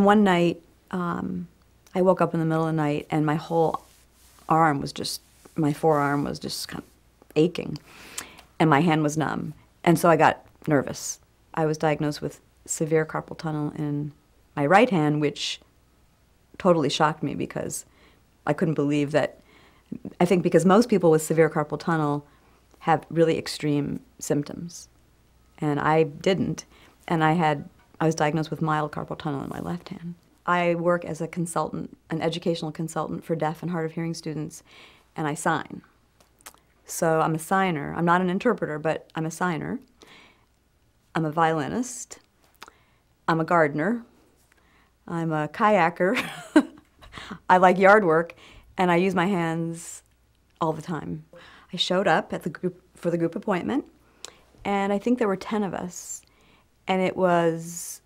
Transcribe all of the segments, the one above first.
One night, I woke up in the middle of the night and my whole arm was just, my forearm was just kind of aching and my hand was numb. And so I got nervous. I was diagnosed with severe carpal tunnel in my right hand, which totally shocked me because I couldn't believe that. I think because most people with severe carpal tunnel have really extreme symptoms, and I didn't. And I was diagnosed with mild carpal tunnel in my left hand. I work as a consultant, an educational consultant for deaf and hard of hearing students, and I sign. So I'm a signer. I'm not an interpreter, but I'm a signer. I'm a violinist. I'm a gardener. I'm a kayaker. I like yard work, and I use my hands all the time. I showed up at for the group appointment, and I think there were 10 of us, and it was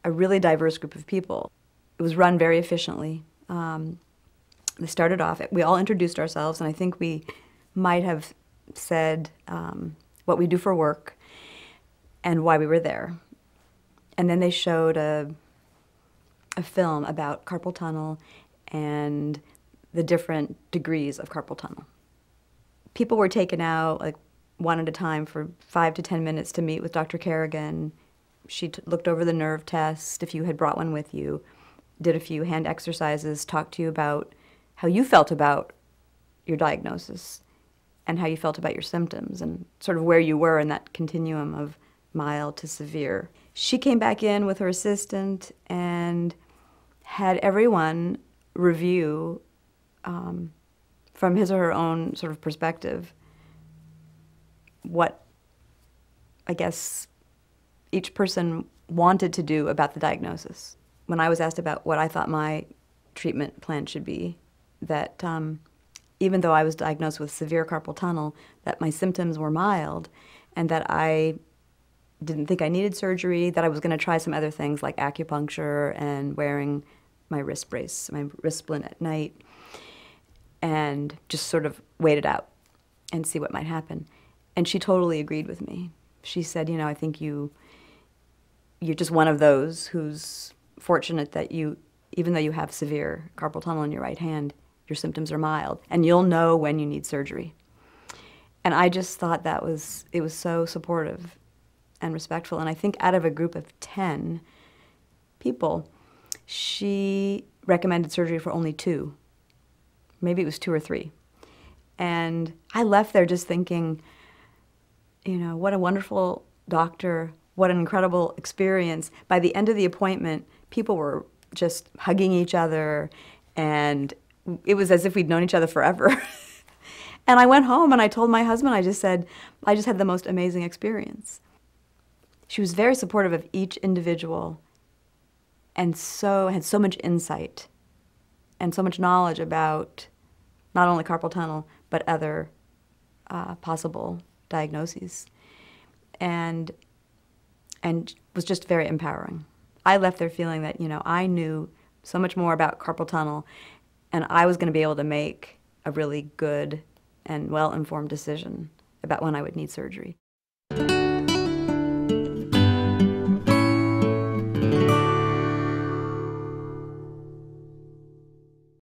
a really diverse group of people. It was run very efficiently. We started off, we all introduced ourselves, and I think we might have said what we do for work and why we were there. And then they showed a film about carpal tunnel and the different degrees of carpal tunnel. People were taken out like one at a time for 5 to 10 minutes to meet with Dr. Kerrigan. She looked over the nerve test, if you had brought one with you, did a few hand exercises, talked to you about how you felt about your diagnosis and how you felt about your symptoms and sort of where you were in that continuum of mild to severe. She came back in with her assistant and had everyone review from his or her own sort of perspective what, I guess, each person wanted to do about the diagnosis. When I was asked about what I thought my treatment plan should be, that even though I was diagnosed with severe carpal tunnel, that my symptoms were mild and that I didn't think I needed surgery, that I was going to try some other things like acupuncture and wearing my wrist brace, my wrist splint at night, and just sort of wait it out and see what might happen. And she totally agreed with me. She said, you know, I think you're just one of those who's fortunate that even though you have severe carpal tunnel in your right hand, your symptoms are mild, and you'll know when you need surgery. And I just thought it was so supportive and respectful. And I think out of a group of 10 people, she recommended surgery for only 2. Maybe it was 2 or 3. And I left there just thinking, you know, what a wonderful doctor, what an incredible experience. By the end of the appointment, people were just hugging each other, and it was as if we'd known each other forever. And I went home and I told my husband, I just said, I just had the most amazing experience. She was very supportive of each individual and had so much insight and so much knowledge about not only carpal tunnel, but other possible diagnoses, and was just very empowering. I left there feeling that, you know, I knew so much more about carpal tunnel, and I was going to be able to make a really good and well-informed decision about when I would need surgery.